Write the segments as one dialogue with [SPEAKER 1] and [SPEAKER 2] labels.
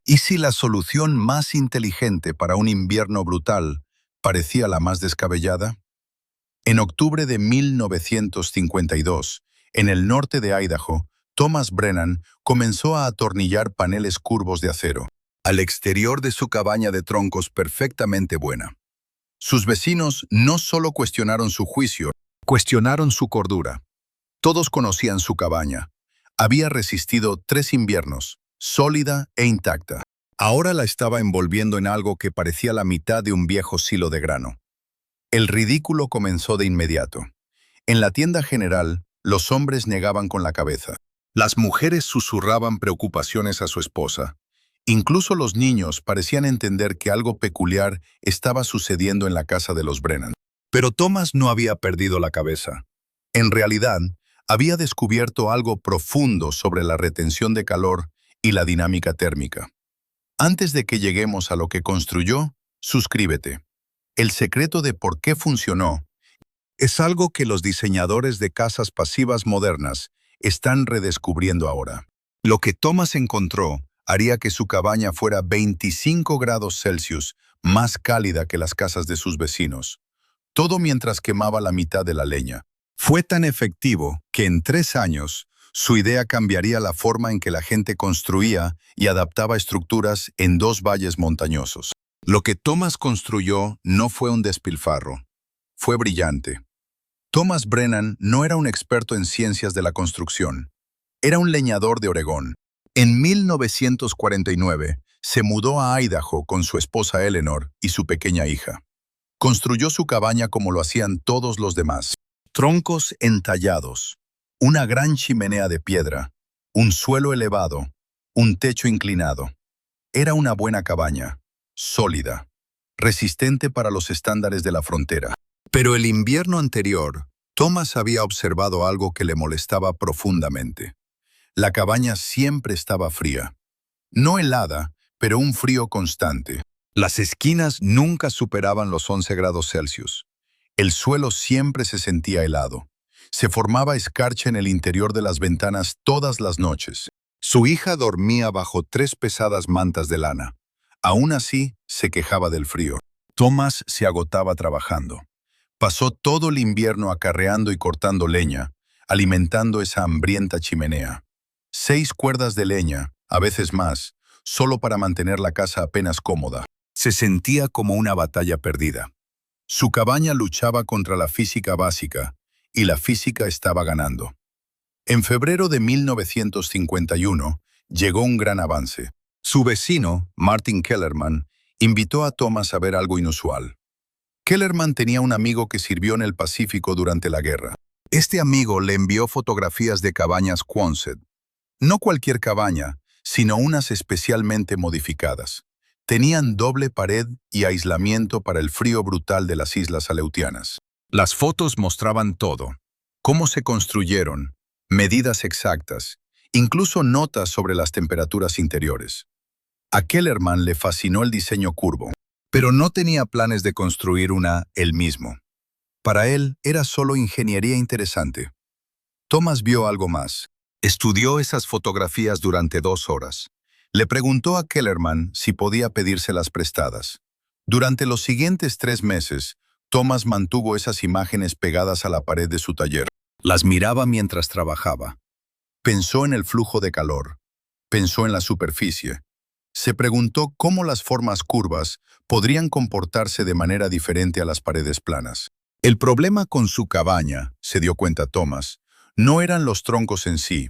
[SPEAKER 1] ¿Y si la solución más inteligente para un invierno brutal parecía la más descabellada? En octubre de 1952, en el norte de Idaho, Thomas Brennan comenzó a atornillar paneles curvos de acero al exterior de su cabaña de troncos perfectamente buena. Sus vecinos no solo cuestionaron su juicio, cuestionaron su cordura. Todos conocían su cabaña. Había resistido 3 inviernos, sólida e intacta. Ahora la estaba envolviendo en algo que parecía la mitad de un viejo silo de grano. El ridículo comenzó de inmediato. En la tienda general, los hombres negaban con la cabeza. Las mujeres susurraban preocupaciones a su esposa. Incluso los niños parecían entender que algo peculiar estaba sucediendo en la casa de los Brennan. Pero Thomas no había perdido la cabeza. En realidad, había descubierto algo profundo sobre la retención de calor y la dinámica térmica. Antes de que lleguemos a lo que construyó, suscríbete. El secreto de por qué funcionó es algo que los diseñadores de casas pasivas modernas están redescubriendo ahora. Lo que Thomas encontró haría que su cabaña fuera 25 grados Celsius más cálida que las casas de sus vecinos, todo mientras quemaba la mitad de la leña. Fue tan efectivo que en 3 años su idea cambiaría la forma en que la gente construía y adaptaba estructuras en 2 valles montañosos. Lo que Thomas construyó no fue un despilfarro, fue brillante. Thomas Brennan no era un experto en ciencias de la construcción, era un leñador de Oregón. En 1949 se mudó a Idaho con su esposa Eleanor y su pequeña hija. Construyó su cabaña como lo hacían todos los demás. Troncos entallados, una gran chimenea de piedra, un suelo elevado, un techo inclinado. Era una buena cabaña, sólida, resistente para los estándares de la frontera. Pero el invierno anterior, Thomas había observado algo que le molestaba profundamente. La cabaña siempre estaba fría. No helada, pero un frío constante. Las esquinas nunca superaban los 11 grados Celsius. El suelo siempre se sentía helado. Se formaba escarcha en el interior de las ventanas todas las noches. Su hija dormía bajo 3 pesadas mantas de lana. Aún así, se quejaba del frío. Thomas se agotaba trabajando. Pasó todo el invierno acarreando y cortando leña, alimentando esa hambrienta chimenea. 6 cuerdas de leña, a veces más, solo para mantener la casa apenas cómoda. Se sentía como una batalla perdida. Su cabaña luchaba contra la física básica, y la física estaba ganando. En febrero de 1951 llegó un gran avance. Su vecino, Martin Kellerman, invitó a Thomas a ver algo inusual. Kellerman tenía un amigo que sirvió en el Pacífico durante la guerra. Este amigo le envió fotografías de cabañas Quonset. No cualquier cabaña, sino unas especialmente modificadas. Tenían doble pared y aislamiento para el frío brutal de las islas Aleutianas. Las fotos mostraban todo: cómo se construyeron, medidas exactas, incluso notas sobre las temperaturas interiores. A Kellerman le fascinó el diseño curvo, pero no tenía planes de construir una él mismo. Para él era solo ingeniería interesante. Thomas vio algo más. Estudió esas fotografías durante 2 horas. Le preguntó a Kellerman si podía pedírselas prestadas. Durante los siguientes 3 meses, Thomas mantuvo esas imágenes pegadas a la pared de su taller. Las miraba mientras trabajaba. Pensó en el flujo de calor. Pensó en la superficie. Se preguntó cómo las formas curvas podrían comportarse de manera diferente a las paredes planas. El problema con su cabaña, se dio cuenta Thomas, no eran los troncos en sí,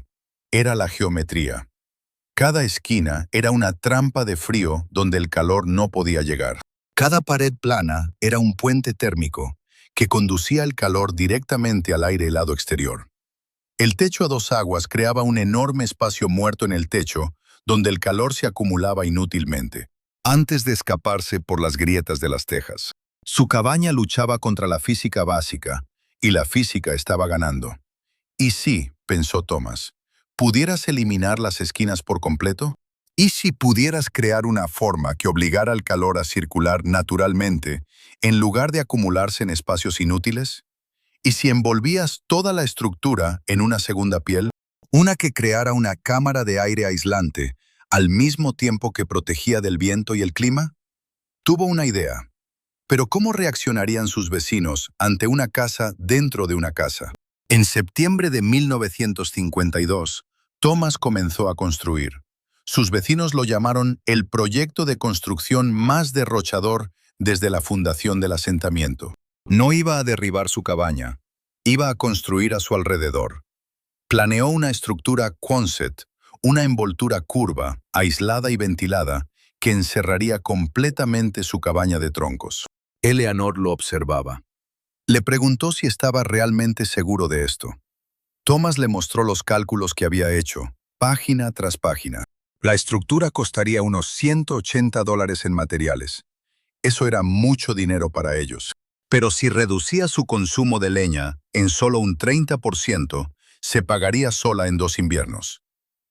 [SPEAKER 1] era la geometría. Cada esquina era una trampa de frío donde el calor no podía llegar. Cada pared plana era un puente térmico que conducía el calor directamente al aire helado exterior. El techo a 2 aguas creaba un enorme espacio muerto en el techo donde el calor se acumulaba inútilmente, antes de escaparse por las grietas de las tejas. Su cabaña luchaba contra la física básica, y la física estaba ganando. ¿Y si, pensó Thomas, pudieras eliminar las esquinas por completo? ¿Y si pudieras crear una forma que obligara al calor a circular naturalmente, en lugar de acumularse en espacios inútiles? ¿Y si envolvías toda la estructura en una segunda piel? Una que creara una cámara de aire aislante, al mismo tiempo que protegía del viento y el clima? Tuvo una idea. Pero ¿cómo reaccionarían sus vecinos ante una casa dentro de una casa? En septiembre de 1952, Thomas comenzó a construir. Sus vecinos lo llamaron el proyecto de construcción más derrochador desde la fundación del asentamiento. No iba a derribar su cabaña, iba a construir a su alrededor. Planeó una estructura Quonset, una envoltura curva, aislada y ventilada, que encerraría completamente su cabaña de troncos. Eleanor lo observaba. Le preguntó si estaba realmente seguro de esto. Thomas le mostró los cálculos que había hecho, página tras página. La estructura costaría unos $180 en materiales. Eso era mucho dinero para ellos. Pero si reducía su consumo de leña en solo un 30%, se pagaría sola en 2 inviernos.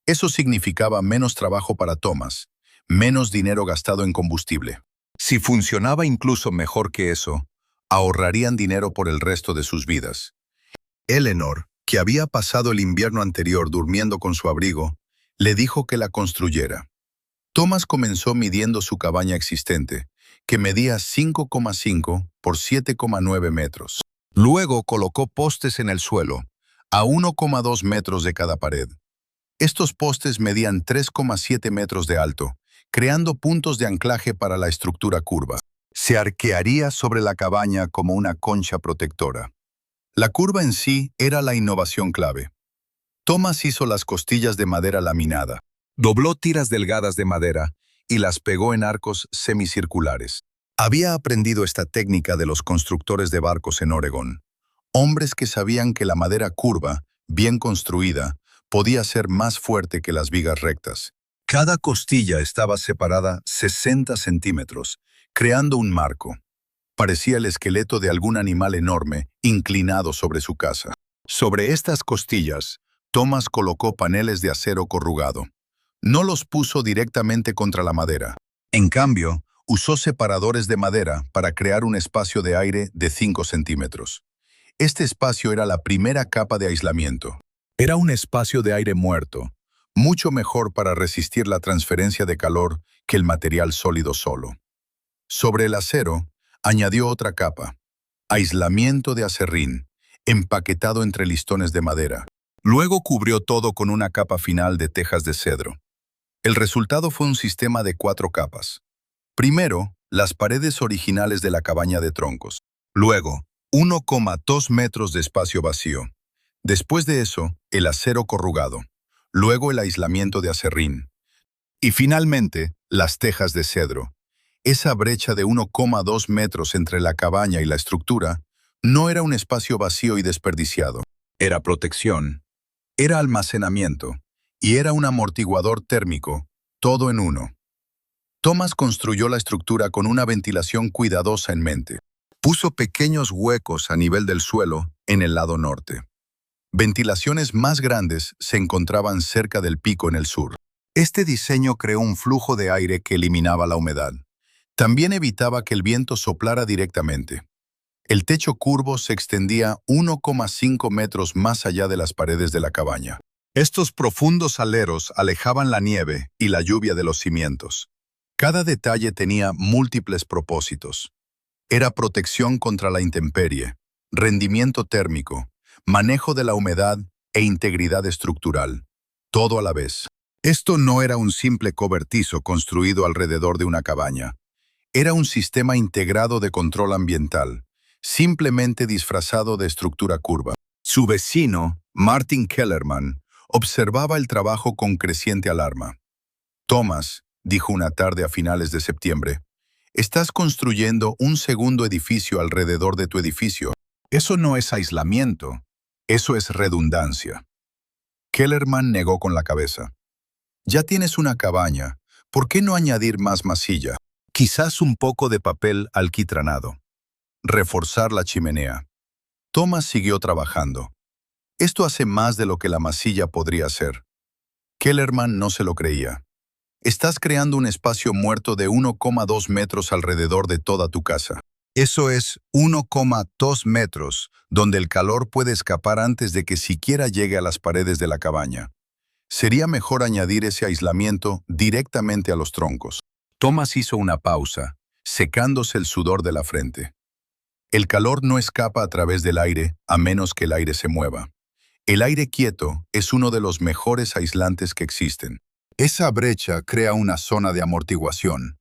[SPEAKER 1] Eso significaba menos trabajo para Thomas, menos dinero gastado en combustible. Si funcionaba incluso mejor que eso, ahorrarían dinero por el resto de sus vidas. Eleanor, que había pasado el invierno anterior durmiendo con su abrigo, le dijo que la construyera. Thomas comenzó midiendo su cabaña existente, que medía 5,5 por 7,9 metros. Luego colocó postes en el suelo, a 1,2 metros de cada pared. Estos postes medían 3,7 metros de alto, creando puntos de anclaje para la estructura curva. Se arquearía sobre la cabaña como una concha protectora. La curva en sí era la innovación clave. Thomas hizo las costillas de madera laminada, dobló tiras delgadas de madera y las pegó en arcos semicirculares. Había aprendido esta técnica de los constructores de barcos en Oregón, hombres que sabían que la madera curva, bien construida, podía ser más fuerte que las vigas rectas. Cada costilla estaba separada 60 centímetros, creando un marco. Parecía el esqueleto de algún animal enorme, inclinado sobre su casa. Sobre estas costillas, Thomas colocó paneles de acero corrugado. No los puso directamente contra la madera. En cambio, usó separadores de madera para crear un espacio de aire de 5 centímetros. Este espacio era la primera capa de aislamiento. Era un espacio de aire muerto, mucho mejor para resistir la transferencia de calor que el material sólido solo. Sobre el acero, añadió otra capa, aislamiento de acerrín, empaquetado entre listones de madera. Luego cubrió todo con una capa final de tejas de cedro. El resultado fue un sistema de 4 capas. Primero, las paredes originales de la cabaña de troncos. Luego, 1,2 metros de espacio vacío. Después de eso, el acero corrugado. Luego el aislamiento de acerrín. Y finalmente, las tejas de cedro. Esa brecha de 1,2 metros entre la cabaña y la estructura no era un espacio vacío y desperdiciado. Era protección, era almacenamiento y era un amortiguador térmico, todo en uno. Thomas construyó la estructura con una ventilación cuidadosa en mente. Puso pequeños huecos a nivel del suelo en el lado norte. Ventilaciones más grandes se encontraban cerca del pico en el sur. Este diseño creó un flujo de aire que eliminaba la humedad. También evitaba que el viento soplara directamente. El techo curvo se extendía 1,5 metros más allá de las paredes de la cabaña. Estos profundos aleros alejaban la nieve y la lluvia de los cimientos. Cada detalle tenía múltiples propósitos. Era protección contra la intemperie, rendimiento térmico, manejo de la humedad e integridad estructural, todo a la vez. Esto no era un simple cobertizo construido alrededor de una cabaña. Era un sistema integrado de control ambiental, simplemente disfrazado de estructura curva. Su vecino, Martin Kellerman, observaba el trabajo con creciente alarma. «Thomas», dijo una tarde a finales de septiembre, «estás construyendo un segundo edificio alrededor de tu edificio. Eso no es aislamiento, eso es redundancia». Kellerman negó con la cabeza. «Ya tienes una cabaña, ¿por qué no añadir más masilla? Quizás un poco de papel alquitranado. Reforzar la chimenea». Thomas siguió trabajando. «Esto hace más de lo que la masilla podría hacer». Kellerman no se lo creía. «Estás creando un espacio muerto de 1,2 metros alrededor de toda tu casa. Eso es 1,2 metros, donde el calor puede escapar antes de que siquiera llegue a las paredes de la cabaña. Sería mejor añadir ese aislamiento directamente a los troncos. Thomas hizo una pausa, secándose el sudor de la frente. El calor no escapa a través del aire a menos que el aire se mueva. El aire quieto es uno de los mejores aislantes que existen. Esa brecha crea una zona de amortiguación.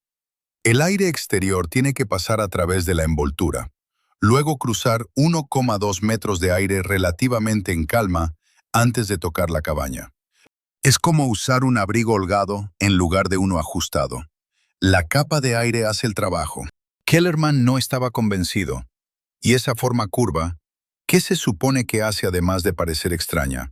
[SPEAKER 1] El aire exterior tiene que pasar a través de la envoltura, luego cruzar 1,2 metros de aire relativamente en calma antes de tocar la cabaña. Es como usar un abrigo holgado en lugar de uno ajustado. La capa de aire hace el trabajo. Kellerman no estaba convencido. ¿Y esa forma curva? ¿Qué se supone que hace además de parecer extraña?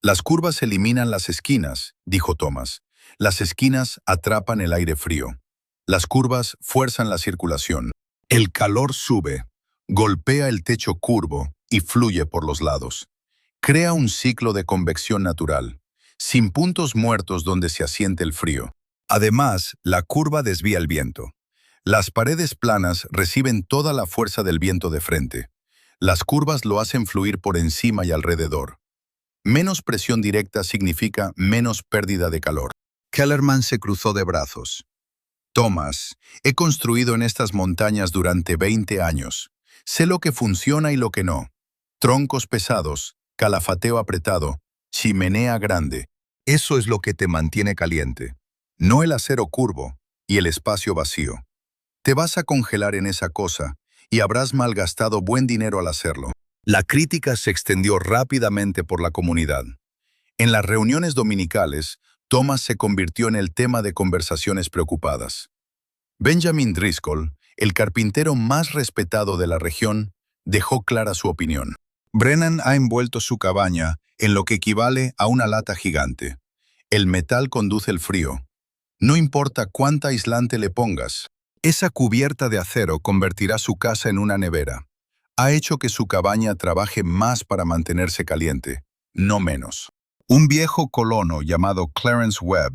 [SPEAKER 1] Las curvas eliminan las esquinas, dijo Thomas. Las esquinas atrapan el aire frío. Las curvas fuerzan la circulación. El calor sube, golpea el techo curvo y fluye por los lados. Crea un ciclo de convección natural, sin puntos muertos donde se asiente el frío. Además, la curva desvía el viento. Las paredes planas reciben toda la fuerza del viento de frente. Las curvas lo hacen fluir por encima y alrededor. Menos presión directa significa menos pérdida de calor. Kellerman se cruzó de brazos. Thomas, he construido en estas montañas durante 20 años. Sé lo que funciona y lo que no. Troncos pesados, calafateo apretado, chimenea grande. Eso es lo que te mantiene caliente. No el acero curvo y el espacio vacío. Te vas a congelar en esa cosa y habrás malgastado buen dinero al hacerlo. La crítica se extendió rápidamente por la comunidad. En las reuniones dominicales, Thomas se convirtió en el tema de conversaciones preocupadas. Benjamin Driscoll, el carpintero más respetado de la región, dejó clara su opinión. Brennan ha envuelto su cabaña en lo que equivale a una lata gigante. El metal conduce el frío. No importa cuánta aislante le pongas. Esa cubierta de acero convertirá su casa en una nevera. Ha hecho que su cabaña trabaje más para mantenerse caliente, no menos. Un viejo colono llamado Clarence Webb,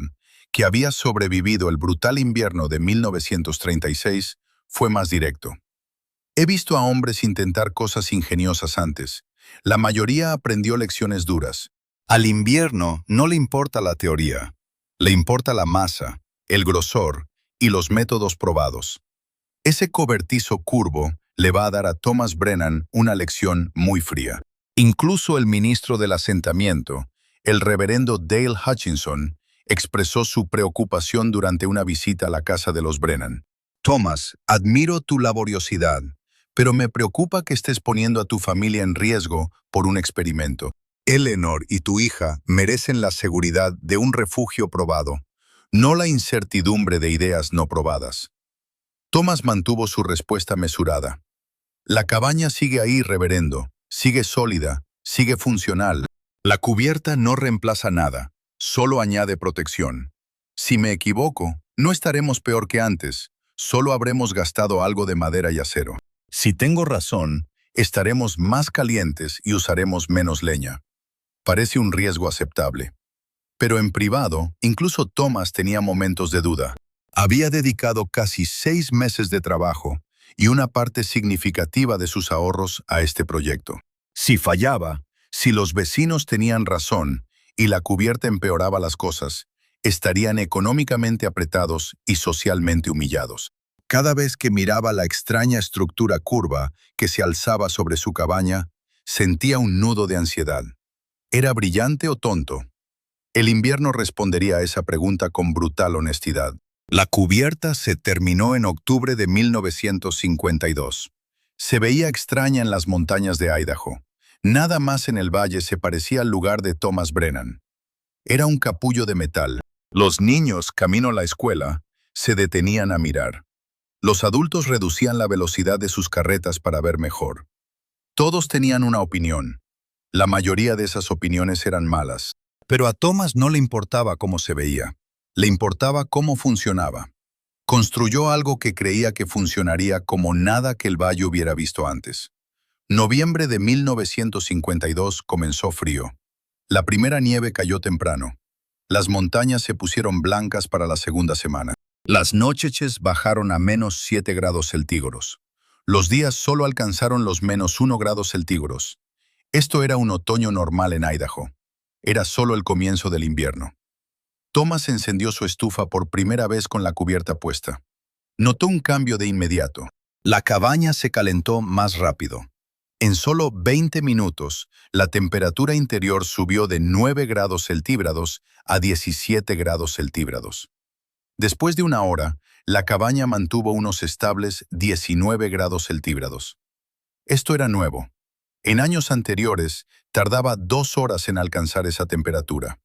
[SPEAKER 1] que había sobrevivido el brutal invierno de 1936, fue más directo. He visto a hombres intentar cosas ingeniosas antes. La mayoría aprendió lecciones duras. Al invierno no le importa la teoría. Le importa la masa, el grosor y los métodos probados. Ese cobertizo curvo le va a dar a Thomas Brennan una lección muy fría. Incluso el ministro del asentamiento, el reverendo Dale Hutchinson, expresó su preocupación durante una visita a la casa de los Brennan. Thomas, admiro tu laboriosidad, pero me preocupa que estés poniendo a tu familia en riesgo por un experimento. Eleanor y tu hija merecen la seguridad de un refugio probado, no la incertidumbre de ideas no probadas. Thomas mantuvo su respuesta mesurada. La cabaña sigue ahí, reverendo, sigue sólida, sigue funcional. La cubierta no reemplaza nada, solo añade protección. Si me equivoco, no estaremos peor que antes, solo habremos gastado algo de madera y acero. Si tengo razón, estaremos más calientes y usaremos menos leña. Parece un riesgo aceptable. Pero en privado, incluso Thomas tenía momentos de duda. Había dedicado casi 6 meses de trabajo y una parte significativa de sus ahorros a este proyecto. Si fallaba, si los vecinos tenían razón y la cubierta empeoraba las cosas, estarían económicamente apretados y socialmente humillados. Cada vez que miraba la extraña estructura curva que se alzaba sobre su cabaña, sentía un nudo de ansiedad. ¿Era brillante o tonto? El invierno respondería a esa pregunta con brutal honestidad. La cubierta se terminó en octubre de 1952. Se veía extraña en las montañas de Idaho. Nada más en el valle se parecía al lugar de Thomas Brennan. Era un capullo de metal. Los niños, camino a la escuela, se detenían a mirar. Los adultos reducían la velocidad de sus carretas para ver mejor. Todos tenían una opinión. La mayoría de esas opiniones eran malas. Pero a Thomas no le importaba cómo se veía. Le importaba cómo funcionaba. Construyó algo que creía que funcionaría como nada que el valle hubiera visto antes. Noviembre de 1952 comenzó frío. La primera nieve cayó temprano. Las montañas se pusieron blancas para la segunda semana. Las noches bajaron a menos 7 grados centígrados. Los días solo alcanzaron los menos 1 grado centígrados. Esto era un otoño normal en Idaho. Era solo el comienzo del invierno. Thomas encendió su estufa por primera vez con la cubierta puesta. Notó un cambio de inmediato. La cabaña se calentó más rápido. En solo 20 minutos, la temperatura interior subió de 9 grados centígrados a 17 grados centígrados. Después de una hora, la cabaña mantuvo unos estables 19 grados centígrados. Esto era nuevo. En años anteriores, tardaba 2 horas en alcanzar esa temperatura.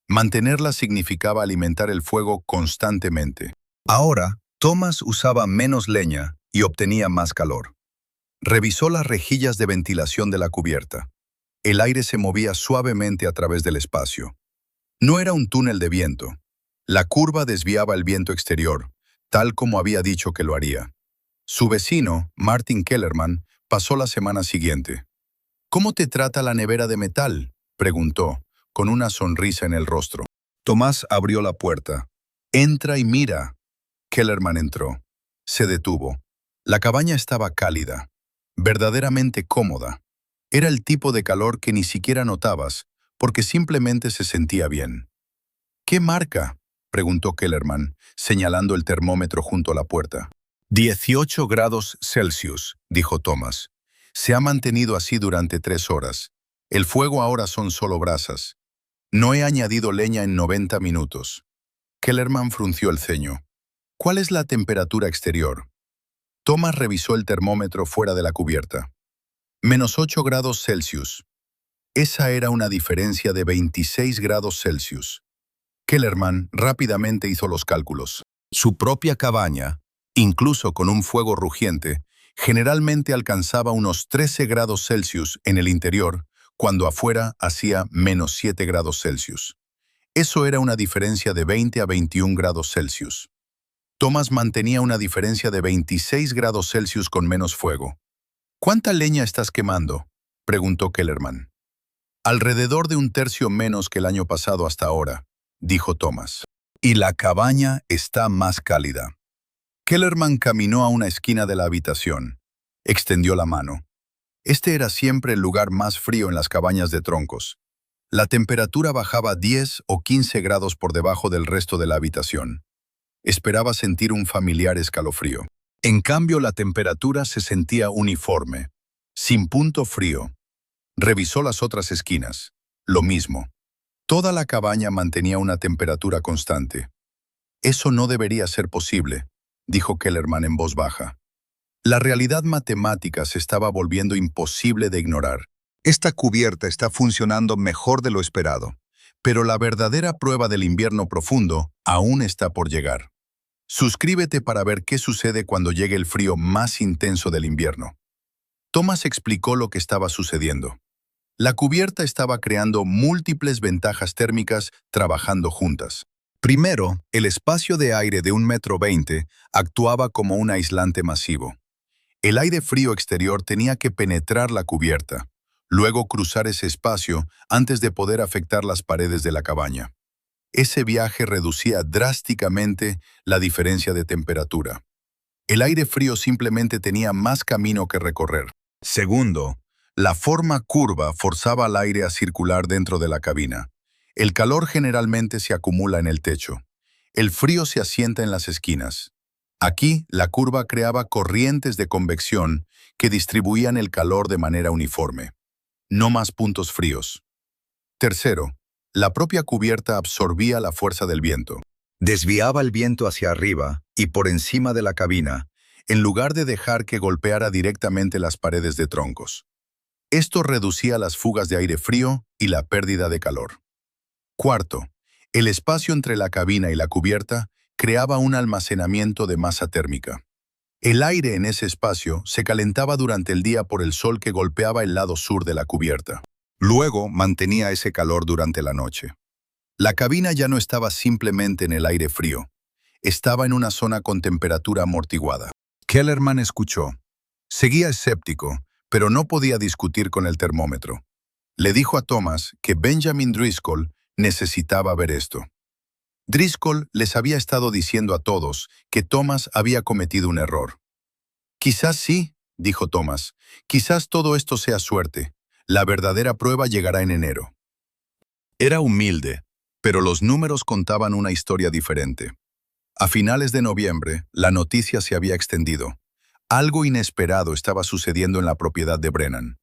[SPEAKER 1] Mantenerla significaba alimentar el fuego constantemente. Ahora, Thomas usaba menos leña y obtenía más calor. Revisó las rejillas de ventilación de la cubierta. El aire se movía suavemente a través del espacio. No era un túnel de viento. La curva desviaba el viento exterior, tal como había dicho que lo haría. Su vecino, Martin Kellerman, pasó la semana siguiente. «¿Cómo te trata la nevera de metal?», preguntó, con una sonrisa en el rostro. Tomás abrió la puerta. «Entra y mira». Kellerman entró. Se detuvo. La cabaña estaba cálida, verdaderamente cómoda. Era el tipo de calor que ni siquiera notabas, porque simplemente se sentía bien. «¿Qué marca?», preguntó Kellerman, señalando el termómetro junto a la puerta. 18 grados Celsius, dijo Thomas. Se ha mantenido así durante 3 horas. El fuego ahora son solo brasas. No he añadido leña en 90 minutos. Kellerman frunció el ceño. «¿Cuál es la temperatura exterior?». Thomas revisó el termómetro fuera de la cubierta. -8 grados Celsius. Esa era una diferencia de 26 grados Celsius. Kellerman rápidamente hizo los cálculos. Su propia cabaña, incluso con un fuego rugiente, generalmente alcanzaba unos 13 grados Celsius en el interior, cuando afuera hacía -7 grados Celsius. Eso era una diferencia de 20 a 21 grados Celsius. Thomas mantenía una diferencia de 26 grados Celsius con menos fuego. «¿Cuánta leña estás quemando?», preguntó Kellerman. «Alrededor de 1/3 menos que el año pasado hasta ahora», dijo Thomas. «Y la cabaña está más cálida». Kellerman caminó a una esquina de la habitación. Extendió la mano. Este era siempre el lugar más frío en las cabañas de troncos. La temperatura bajaba 10 o 15 grados por debajo del resto de la habitación. Esperaba sentir un familiar escalofrío. En cambio, la temperatura se sentía uniforme, sin punto frío. Revisó las otras esquinas. Lo mismo. Toda la cabaña mantenía una temperatura constante. «Eso no debería ser posible», dijo Kellerman en voz baja. La realidad matemática se estaba volviendo imposible de ignorar. «Esta cubierta está funcionando mejor de lo esperado, pero la verdadera prueba del invierno profundo aún está por llegar. Suscríbete para ver qué sucede cuando llegue el frío más intenso del invierno». Thomas explicó lo que estaba sucediendo. La cubierta estaba creando múltiples ventajas térmicas trabajando juntas. Primero, el espacio de aire de 1,20 m actuaba como un aislante masivo. El aire frío exterior tenía que penetrar la cubierta, luego cruzar ese espacio antes de poder afectar las paredes de la cabaña. Ese viaje reducía drásticamente la diferencia de temperatura. El aire frío simplemente tenía más camino que recorrer. Segundo, la forma curva forzaba al aire a circular dentro de la cabina. El calor generalmente se acumula en el techo. El frío se asienta en las esquinas. Aquí, la curva creaba corrientes de convección que distribuían el calor de manera uniforme. No más puntos fríos. Tercero, la propia cubierta absorbía la fuerza del viento. Desviaba el viento hacia arriba y por encima de la cabina, en lugar de dejar que golpeara directamente las paredes de troncos. Esto reducía las fugas de aire frío y la pérdida de calor. Cuarto, el espacio entre la cabina y la cubierta creaba un almacenamiento de masa térmica. El aire en ese espacio se calentaba durante el día por el sol que golpeaba el lado sur de la cubierta. Luego mantenía ese calor durante la noche. La cabina ya no estaba simplemente en el aire frío. Estaba en una zona con temperatura amortiguada. Kellerman escuchó. Seguía escéptico, pero no podía discutir con el termómetro. Le dijo a Thomas que Benjamin Driscoll necesitaba ver esto. Driscoll les había estado diciendo a todos que Thomas había cometido un error. «Quizás sí», dijo Thomas. «Quizás todo esto sea suerte. La verdadera prueba llegará en enero». Era humilde, pero los números contaban una historia diferente. A finales de noviembre, la noticia se había extendido. Algo inesperado estaba sucediendo en la propiedad de Brennan.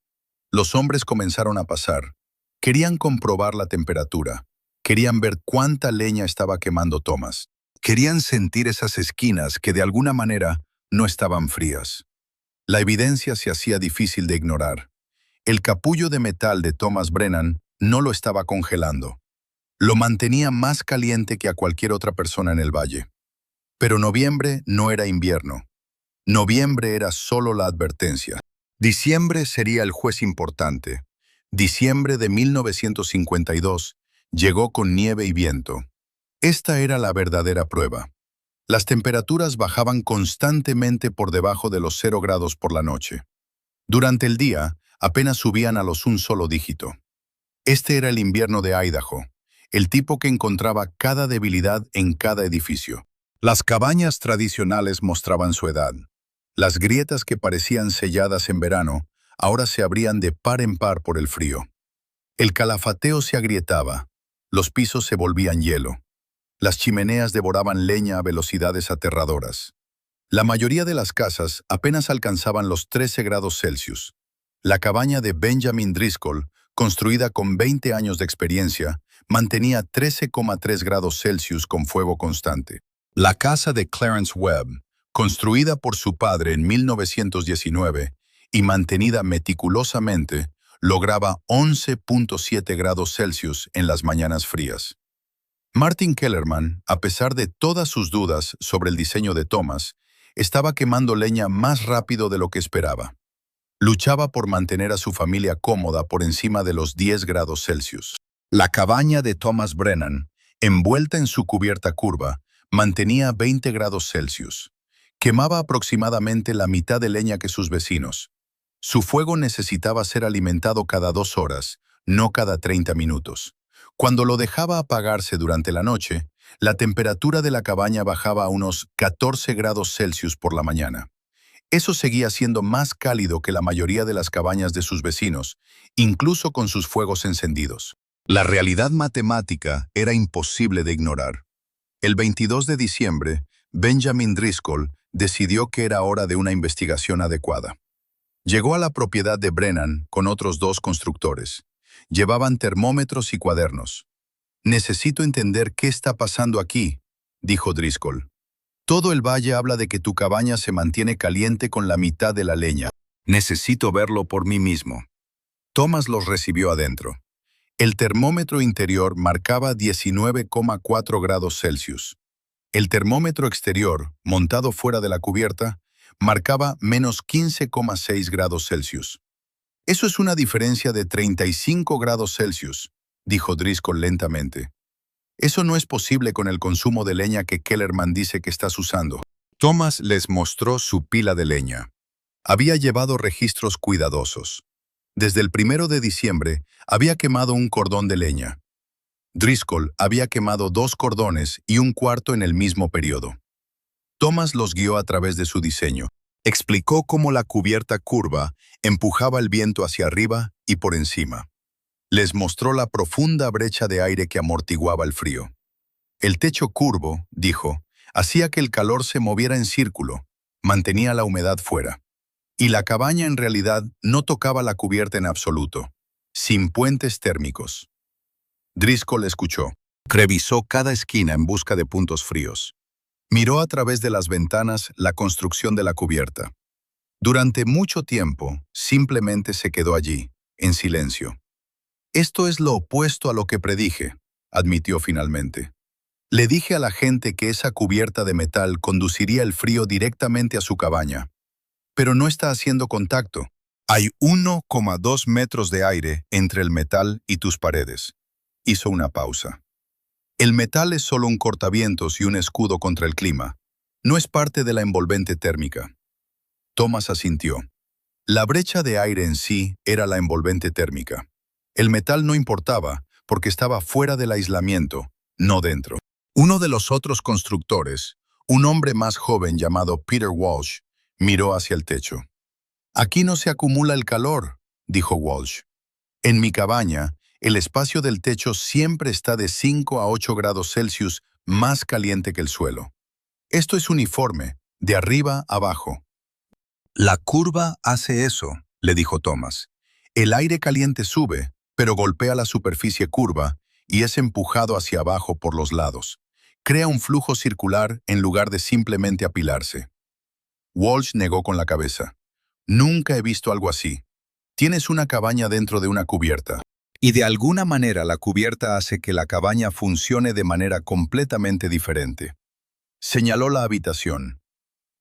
[SPEAKER 1] Los hombres comenzaron a pasar. Querían comprobar la temperatura. Querían ver cuánta leña estaba quemando Thomas. Querían sentir esas esquinas que de alguna manera no estaban frías. La evidencia se hacía difícil de ignorar. El capullo de metal de Thomas Brennan no lo estaba congelando. Lo mantenía más caliente que a cualquier otra persona en el valle. Pero noviembre no era invierno. Noviembre era solo la advertencia. Diciembre sería el juez importante. Diciembre de 1952 llegó con nieve y viento. Esta era la verdadera prueba. Las temperaturas bajaban constantemente por debajo de los 0 grados por la noche. Durante el día, apenas subían a los un solo dígito. Este era el invierno de Idaho, el tipo que encontraba cada debilidad en cada edificio. Las cabañas tradicionales mostraban su edad. Las grietas que parecían selladas en verano ahora se abrían de par en par por el frío. El calafateo se agrietaba, los pisos se volvían hielo. Las chimeneas devoraban leña a velocidades aterradoras. La mayoría de las casas apenas alcanzaban los 13 grados Celsius. La cabaña de Benjamin Driscoll, construida con 20 años de experiencia, mantenía 13,3 grados Celsius con fuego constante. La casa de Clarence Webb, construida por su padre en 1919 y mantenida meticulosamente, lograba 11,7 grados Celsius en las mañanas frías. Martin Kellerman, a pesar de todas sus dudas sobre el diseño de Thomas, estaba quemando leña más rápido de lo que esperaba. Luchaba por mantener a su familia cómoda por encima de los 10 grados Celsius. La cabaña de Thomas Brennan, envuelta en su cubierta curva, mantenía 20 grados Celsius. Quemaba aproximadamente la mitad de leña que sus vecinos. Su fuego necesitaba ser alimentado cada 2 horas, no cada 30 minutos. Cuando lo dejaba apagarse durante la noche, la temperatura de la cabaña bajaba a unos 14 grados Celsius por la mañana. Eso seguía siendo más cálido que la mayoría de las cabañas de sus vecinos, incluso con sus fuegos encendidos. La realidad matemática era imposible de ignorar. El 22 de diciembre, Benjamin Driscoll decidió que era hora de una investigación adecuada. Llegó a la propiedad de Brennan con otros 2 constructores. Llevaban termómetros y cuadernos. «Necesito entender qué está pasando aquí», dijo Driscoll. «Todo el valle habla de que tu cabaña se mantiene caliente con la mitad de la leña. Necesito verlo por mí mismo». Thomas los recibió adentro. El termómetro interior marcaba 19,4 grados Celsius. El termómetro exterior, montado fuera de la cubierta, marcaba menos 15,6 grados Celsius. «Eso es una diferencia de 35 grados Celsius», dijo Driscoll lentamente. «Eso no es posible con el consumo de leña que Kellerman dice que estás usando». Thomas les mostró su pila de leña. Había llevado registros cuidadosos. Desde el 1 de diciembre había quemado un cordón de leña. Driscoll había quemado 2 cordones y un cuarto en el mismo periodo. Thomas los guió a través de su diseño. Explicó cómo la cubierta curva empujaba el viento hacia arriba y por encima. Les mostró la profunda brecha de aire que amortiguaba el frío. El techo curvo, dijo, hacía que el calor se moviera en círculo, mantenía la humedad fuera. Y la cabaña en realidad no tocaba la cubierta en absoluto, sin puentes térmicos. Driscoll escuchó. Revisó cada esquina en busca de puntos fríos. Miró a través de las ventanas la construcción de la cubierta. Durante mucho tiempo, simplemente se quedó allí, en silencio. «Esto es lo opuesto a lo que predije», admitió finalmente. «Le dije a la gente que esa cubierta de metal conduciría el frío directamente a su cabaña. Pero no está haciendo contacto. Hay 1,2 metros de aire entre el metal y tus paredes». Hizo una pausa. «El metal es solo un cortavientos y un escudo contra el clima. No es parte de la envolvente térmica». Thomas asintió. La brecha de aire en sí era la envolvente térmica. El metal no importaba porque estaba fuera del aislamiento, no dentro. Uno de los otros constructores, un hombre más joven llamado Peter Walsh, miró hacia el techo. «Aquí no se acumula el calor», dijo Walsh. «En mi cabaña, El espacio del techo siempre está de 5 a 8 grados Celsius más caliente que el suelo. Esto es uniforme, de arriba a abajo. La curva hace eso, le dijo Thomas. El aire caliente sube, pero golpea la superficie curva y es empujado hacia abajo por los lados. Crea un flujo circular en lugar de simplemente apilarse. Walsh negó con la cabeza. Nunca he visto algo así. Tienes una cabaña dentro de una cubierta. Y de alguna manera la cubierta hace que la cabaña funcione de manera completamente diferente. Señaló la habitación.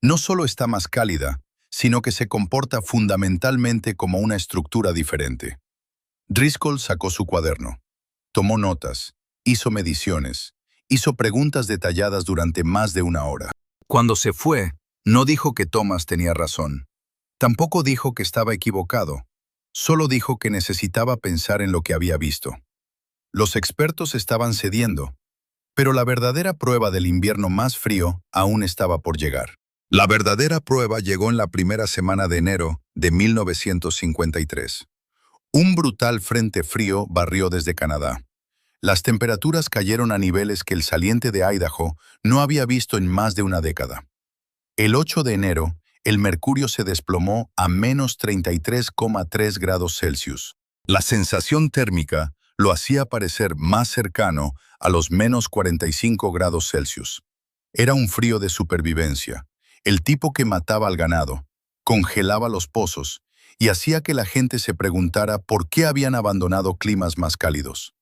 [SPEAKER 1] No solo está más cálida, sino que se comporta fundamentalmente como una estructura diferente. Driscoll sacó su cuaderno. Tomó notas, hizo mediciones, hizo preguntas detalladas durante más de una hora. Cuando se fue, no dijo que Thomas tenía razón. Tampoco dijo que estaba equivocado. Solo dijo que necesitaba pensar en lo que había visto. Los expertos estaban cediendo, pero la verdadera prueba del invierno más frío aún estaba por llegar. La verdadera prueba llegó en la primera semana de enero de 1953. Un brutal frente frío barrió desde Canadá. Las temperaturas cayeron a niveles que el saliente de Idaho no había visto en más de una década. El 8 de enero, el mercurio se desplomó a menos 33,3 grados Celsius. La sensación térmica lo hacía parecer más cercano a los menos 45 grados Celsius. Era un frío de supervivencia, el tipo que mataba al ganado, congelaba los pozos y hacía que la gente se preguntara por qué habían abandonado climas más cálidos.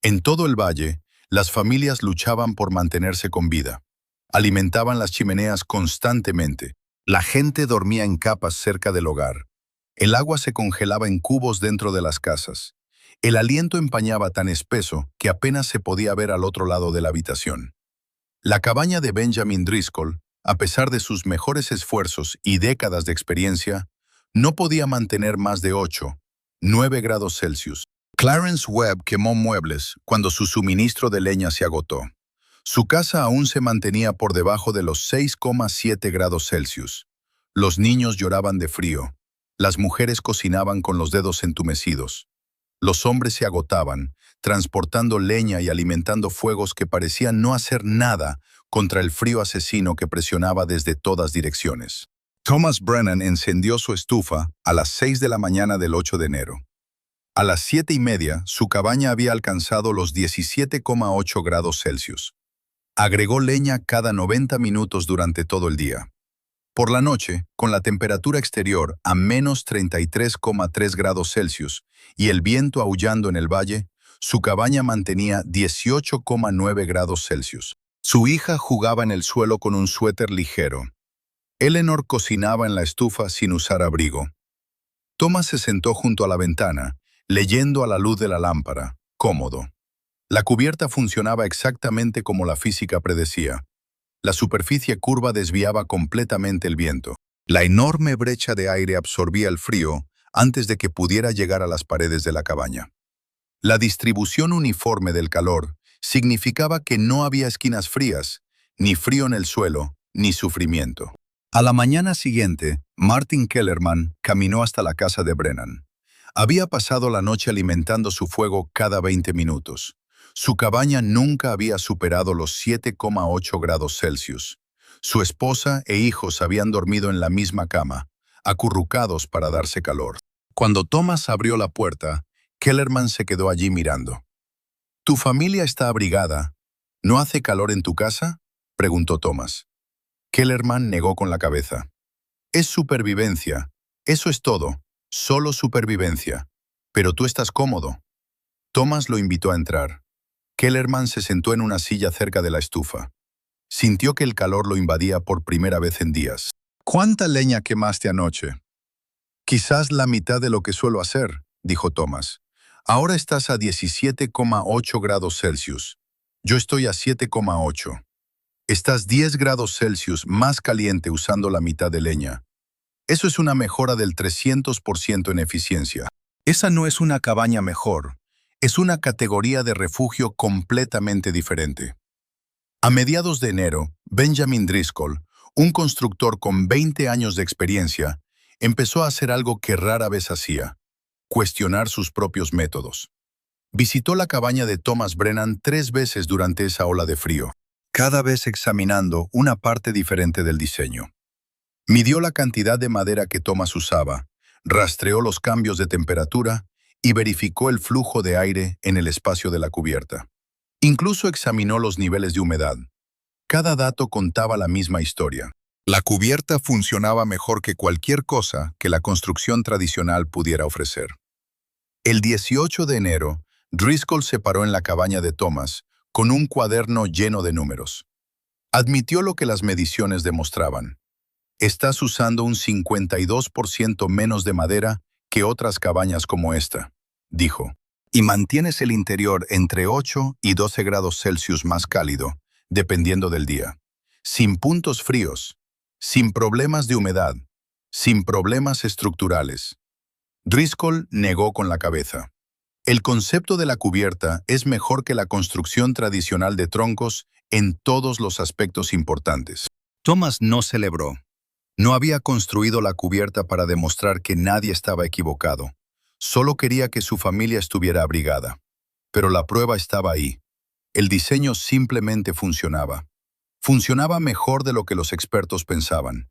[SPEAKER 1] En todo el valle, las familias luchaban por mantenerse con vida. Alimentaban las chimeneas constantemente. La gente dormía en capas cerca del hogar. El agua se congelaba en cubos dentro de las casas. El aliento empañaba tan espeso que apenas se podía ver al otro lado de la habitación. La cabaña de Benjamin Driscoll, a pesar de sus mejores esfuerzos y décadas de experiencia, no podía mantener más de 8, 9 grados Celsius. Clarence Webb quemó muebles cuando su suministro de leña se agotó. Su casa aún se mantenía por debajo de los 6,7 grados Celsius. Los niños lloraban de frío. Las mujeres cocinaban con los dedos entumecidos. Los hombres se agotaban, transportando leña y alimentando fuegos que parecían no hacer nada contra el frío asesino que presionaba desde todas direcciones. Thomas Brennan encendió su estufa a las 6 de la mañana del 8 de enero. A las 7:30, su cabaña había alcanzado los 17,8 grados Celsius. Agregó leña cada 90 minutos durante todo el día. Por la noche, con la temperatura exterior a menos 33,3 grados Celsius y el viento aullando en el valle, su cabaña mantenía 18,9 grados Celsius. Su hija jugaba en el suelo con un suéter ligero. Eleanor cocinaba en la estufa sin usar abrigo. Thomas se sentó junto a la ventana, leyendo a la luz de la lámpara, cómodo. La cubierta funcionaba exactamente como la física predecía. La superficie curva desviaba completamente el viento. La enorme brecha de aire absorbía el frío antes de que pudiera llegar a las paredes de la cabaña. La distribución uniforme del calor significaba que no había esquinas frías, ni frío en el suelo, ni sufrimiento. A la mañana siguiente, Martin Kellerman caminó hasta la casa de Brennan. Había pasado la noche alimentando su fuego cada 20 minutos. Su cabaña nunca había superado los 7,8 grados Celsius. Su esposa e hijos habían dormido en la misma cama, acurrucados para darse calor. Cuando Thomas abrió la puerta, Kellerman se quedó allí mirando. «¿Tu familia está abrigada? ¿No hace calor en tu casa?», preguntó Thomas. Kellerman negó con la cabeza. «Es supervivencia. Eso es todo. Solo supervivencia. Pero tú estás cómodo». Thomas lo invitó a entrar. Kellerman se sentó en una silla cerca de la estufa. Sintió que el calor lo invadía por primera vez en días. «¿Cuánta leña quemaste anoche?» «Quizás la mitad de lo que suelo hacer», dijo Thomas. «Ahora estás a 17,8 grados Celsius. Yo estoy a 7,8. Estás 10 grados Celsius más caliente usando la mitad de leña. Eso es una mejora del 300% en eficiencia. Esa no es una cabaña mejor. Es una categoría de refugio completamente diferente». A mediados de enero, Benjamin Driscoll, un constructor con 20 años de experiencia, empezó a hacer algo que rara vez hacía: cuestionar sus propios métodos. Visitó la cabaña de Thomas Brennan 3 veces durante esa ola de frío, cada vez examinando una parte diferente del diseño. Midió la cantidad de madera que Thomas usaba, rastreó los cambios de temperatura y verificó el flujo de aire en el espacio de la cubierta. Incluso examinó los niveles de humedad. Cada dato contaba la misma historia. La cubierta funcionaba mejor que cualquier cosa que la construcción tradicional pudiera ofrecer. El 18 de enero, Driscoll se paró en la cabaña de Thomas con un cuaderno lleno de números. Admitió lo que las mediciones demostraban. Estás usando un 52% menos de madera que otras cabañas como esta, dijo, y mantienes el interior entre 8 y 12 grados Celsius más cálido, dependiendo del día. Sin puntos fríos, sin problemas de humedad, sin problemas estructurales. Driscoll negó con la cabeza. El concepto de la cubierta es mejor que la construcción tradicional de troncos en todos los aspectos importantes. Thomas no celebró. No había construido la cubierta para demostrar que nadie estaba equivocado. Solo quería que su familia estuviera abrigada. Pero la prueba estaba ahí. El diseño simplemente funcionaba. Funcionaba mejor de lo que los expertos pensaban.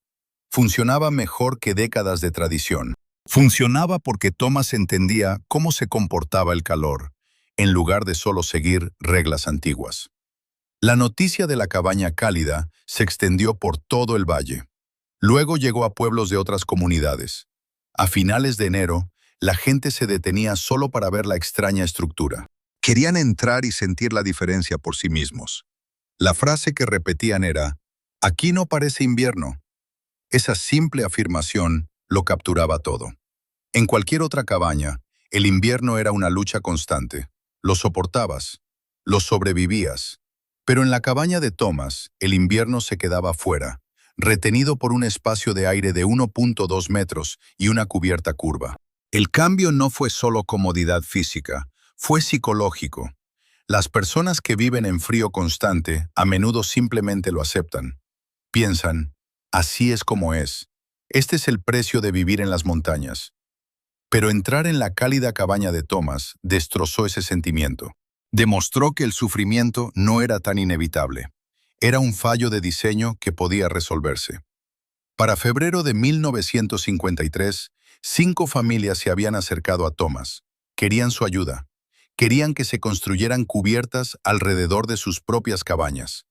[SPEAKER 1] Funcionaba mejor que décadas de tradición. Funcionaba porque Thomas entendía cómo se comportaba el calor, en lugar de solo seguir reglas antiguas. La noticia de la cabaña cálida se extendió por todo el valle. Luego llegó a pueblos de otras comunidades. A finales de enero, la gente se detenía solo para ver la extraña estructura. Querían entrar y sentir la diferencia por sí mismos. La frase que repetían era, «Aquí no parece invierno». Esa simple afirmación lo capturaba todo. En cualquier otra cabaña, el invierno era una lucha constante. Lo soportabas, lo sobrevivías. Pero en la cabaña de Thomas, el invierno se quedaba fuera, retenido por un espacio de aire de 1.2 metros y una cubierta curva. El cambio no fue solo comodidad física, fue psicológico. Las personas que viven en frío constante a menudo simplemente lo aceptan. Piensan, así es como es. Este es el precio de vivir en las montañas. Pero entrar en la cálida cabaña de Thomas destrozó ese sentimiento. Demostró que el sufrimiento no era tan inevitable. Era un fallo de diseño que podía resolverse. Para febrero de 1953, 5 familias se habían acercado a Thomas. Querían su ayuda. Querían que se construyeran cubiertas alrededor de sus propias cabañas.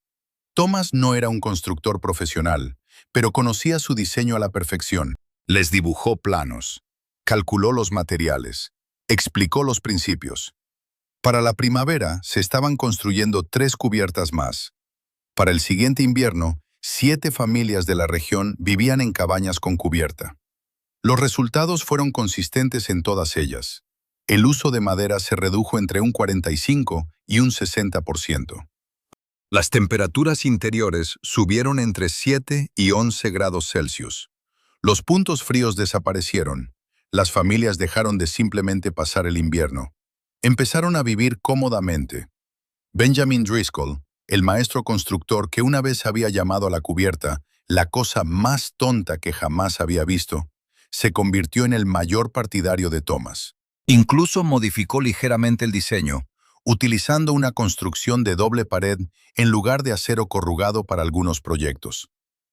[SPEAKER 1] Thomas no era un constructor profesional, pero conocía su diseño a la perfección. Les dibujó planos, calculó los materiales, explicó los principios. Para la primavera se estaban construyendo 3 cubiertas más. Para el siguiente invierno, 7 familias de la región vivían en cabañas con cubierta. Los resultados fueron consistentes en todas ellas. El uso de madera se redujo entre un 45 y un 60%. Las temperaturas interiores subieron entre 7 y 11 grados Celsius. Los puntos fríos desaparecieron. Las familias dejaron de simplemente pasar el invierno. Empezaron a vivir cómodamente. Benjamin Driscoll, el maestro constructor que una vez había llamado a la cubierta la cosa más tonta que jamás había visto, se convirtió en el mayor partidario de Thomas. Incluso modificó ligeramente el diseño, utilizando una construcción de doble pared en lugar de acero corrugado para algunos proyectos.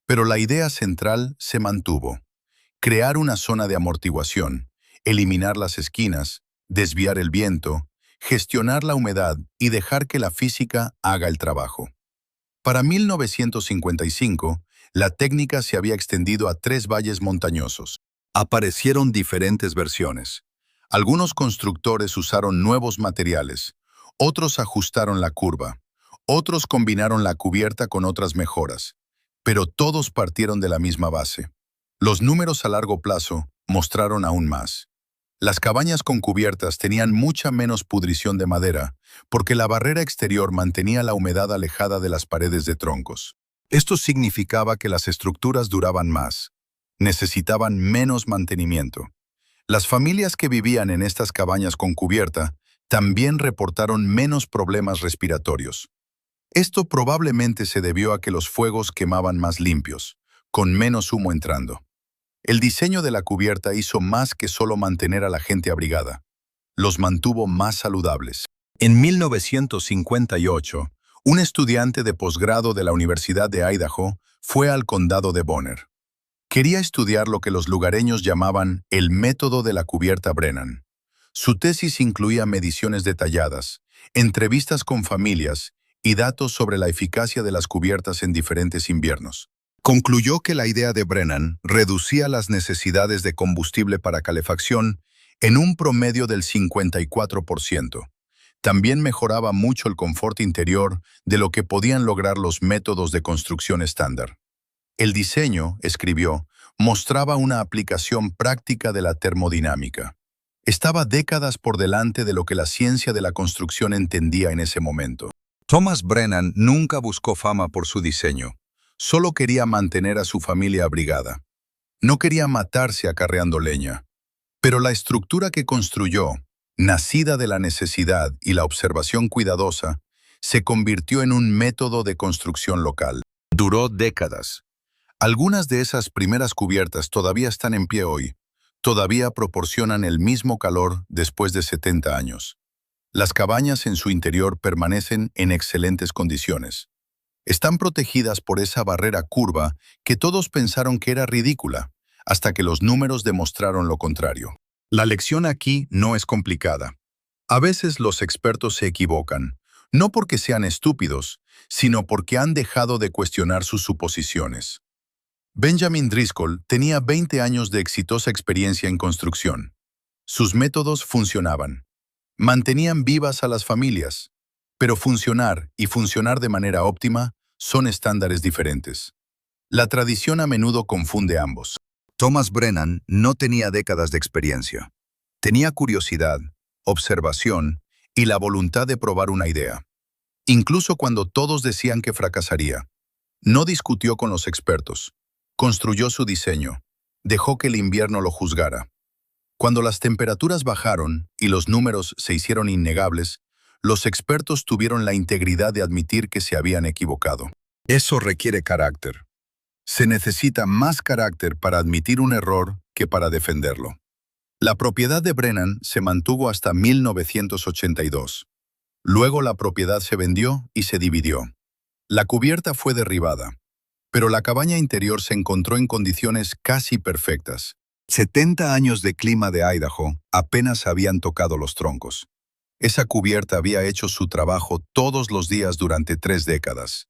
[SPEAKER 1] Pero la idea central se mantuvo: crear una zona de amortiguación, eliminar las esquinas, desviar el viento, gestionar la humedad y dejar que la física haga el trabajo. Para 1955, la técnica se había extendido a 3 valles montañosos. Aparecieron diferentes versiones. Algunos constructores usaron nuevos materiales, otros ajustaron la curva, otros combinaron la cubierta con otras mejoras, pero todos partieron de la misma base. Los números a largo plazo mostraron aún más. Las cabañas con cubiertas tenían mucha menos pudrición de madera, porque la barrera exterior mantenía la humedad alejada de las paredes de troncos. Esto significaba que las estructuras duraban más, necesitaban menos mantenimiento. Las familias que vivían en estas cabañas con cubierta también reportaron menos problemas respiratorios. Esto probablemente se debió a que los fuegos quemaban más limpios, con menos humo entrando. El diseño de la cubierta hizo más que solo mantener a la gente abrigada. los mantuvo más saludables. En 1958, un estudiante de posgrado de la Universidad de Idaho fue al condado de Bonner. Quería estudiar lo que los lugareños llamaban el método de la cubierta Brennan. Su tesis incluía mediciones detalladas, entrevistas con familias y datos sobre la eficacia de las cubiertas en diferentes inviernos. Concluyó que la idea de Brennan reducía las necesidades de combustible para calefacción en un promedio del 54%. También mejoraba mucho el confort interior de lo que podían lograr los métodos de construcción estándar. El diseño, escribió, mostraba una aplicación práctica de la termodinámica. Estaba décadas por delante de lo que la ciencia de la construcción entendía en ese momento. Thomas Brennan nunca buscó fama por su diseño. Solo quería mantener a su familia abrigada. No quería matarse acarreando leña. Pero la estructura que construyó, nacida de la necesidad y la observación cuidadosa, se convirtió en un método de construcción local. Duró décadas. Algunas de esas primeras cubiertas todavía están en pie hoy. Todavía proporcionan el mismo calor después de 70 años. Las cabañas en su interior permanecen en excelentes condiciones. Están protegidas por esa barrera curva que todos pensaron que era ridícula, hasta que los números demostraron lo contrario. La lección aquí no es complicada. A veces los expertos se equivocan, no porque sean estúpidos, sino porque han dejado de cuestionar sus suposiciones. Benjamin Driscoll tenía 20 años de exitosa experiencia en construcción. Sus métodos funcionaban. Mantenían vivas a las familias, pero funcionar y funcionar de manera óptima son estándares diferentes. La tradición a menudo confunde ambos. Thomas Brennan no tenía décadas de experiencia. Tenía curiosidad, observación y la voluntad de probar una idea. Incluso cuando todos decían que fracasaría, no discutió con los expertos. Construyó su diseño. Dejó que el invierno lo juzgara. Cuando las temperaturas bajaron y los números se hicieron innegables, los expertos tuvieron la integridad de admitir que se habían equivocado. Eso requiere carácter. Se necesita más carácter para admitir un error que para defenderlo. La propiedad de Brennan se mantuvo hasta 1982. Luego la propiedad se vendió y se dividió. La cubierta fue derribada, pero la cabaña interior se encontró en condiciones casi perfectas. 70 años de clima de Idaho apenas habían tocado los troncos. Esa cubierta había hecho su trabajo todos los días durante 3 décadas.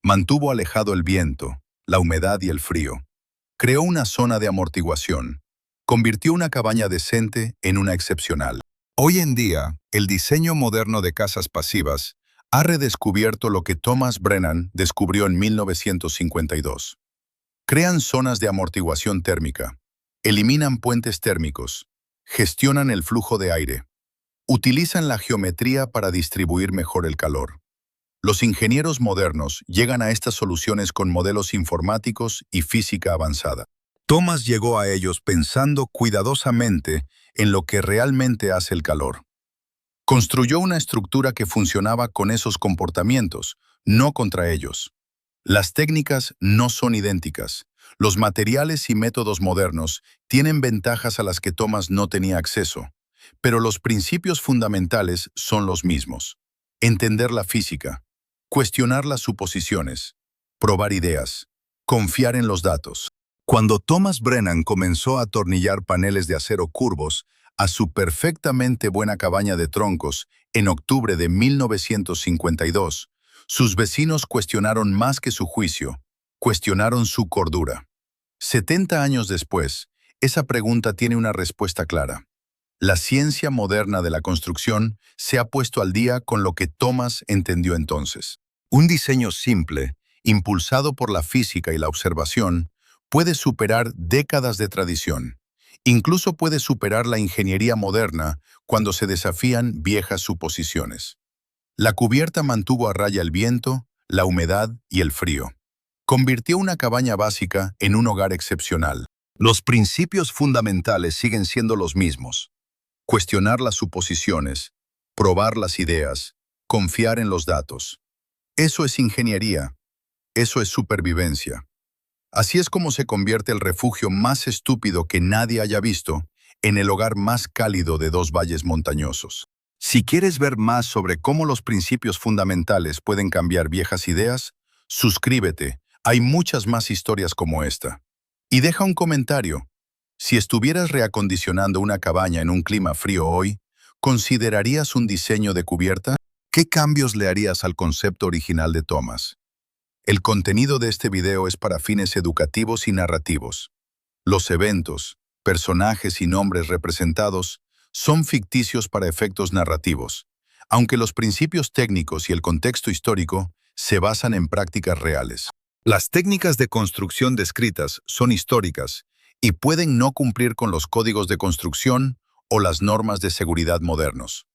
[SPEAKER 1] Mantuvo alejado el viento, la humedad y el frío. Creó una zona de amortiguación. Convirtió una cabaña decente en una excepcional. Hoy en día, el diseño moderno de casas pasivas ha redescubierto lo que Thomas Brennan descubrió en 1952. Crean zonas de amortiguación térmica, eliminan puentes térmicos, gestionan el flujo de aire, utilizan la geometría para distribuir mejor el calor. Los ingenieros modernos llegan a estas soluciones con modelos informáticos y física avanzada. Thomas llegó a ellos pensando cuidadosamente en lo que realmente hace el calor. Construyó una estructura que funcionaba con esos comportamientos, no contra ellos. Las técnicas no son idénticas. Los materiales y métodos modernos tienen ventajas a las que Thomas no tenía acceso, pero los principios fundamentales son los mismos. Entender la física, cuestionar las suposiciones, probar ideas, confiar en los datos. Cuando Thomas Brennan comenzó a atornillar paneles de acero curvos a su perfectamente buena cabaña de troncos en octubre de 1952, sus vecinos cuestionaron más que su juicio, cuestionaron su cordura. 70 años después, esa pregunta tiene una respuesta clara. La ciencia moderna de la construcción se ha puesto al día con lo que Thomas entendió entonces. Un diseño simple, impulsado por la física y la observación, puede superar décadas de tradición. Incluso puede superar la ingeniería moderna cuando se desafían viejas suposiciones. La cubierta mantuvo a raya el viento, la humedad y el frío. Convirtió una cabaña básica en un hogar excepcional. Los principios fundamentales siguen siendo los mismos. Cuestionar las suposiciones, probar las ideas, confiar en los datos. Eso es ingeniería. Eso es supervivencia. Así es como se convierte el refugio más estúpido que nadie haya visto en el hogar más cálido de dos valles montañosos. Si quieres ver más sobre cómo los principios fundamentales pueden cambiar viejas ideas, suscríbete. Hay muchas más historias como esta. Y deja un comentario. Si estuvieras reacondicionando una cabaña en un clima frío hoy, ¿considerarías un diseño de cubierta? ¿Qué cambios le harías al concepto original de Thomas? El contenido de este video es para fines educativos y narrativos. Los eventos, personajes y nombres representados son ficticios para efectos narrativos, aunque los principios técnicos y el contexto histórico se basan en prácticas reales. Las técnicas de construcción descritas son históricas y pueden no cumplir con los códigos de construcción o las normas de seguridad modernos.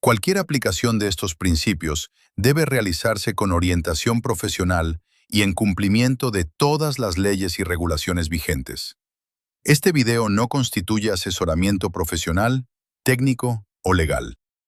[SPEAKER 1] Cualquier aplicación de estos principios debe realizarse con orientación profesional y en cumplimiento de todas las leyes y regulaciones vigentes. Este video no constituye asesoramiento profesional, técnico o legal.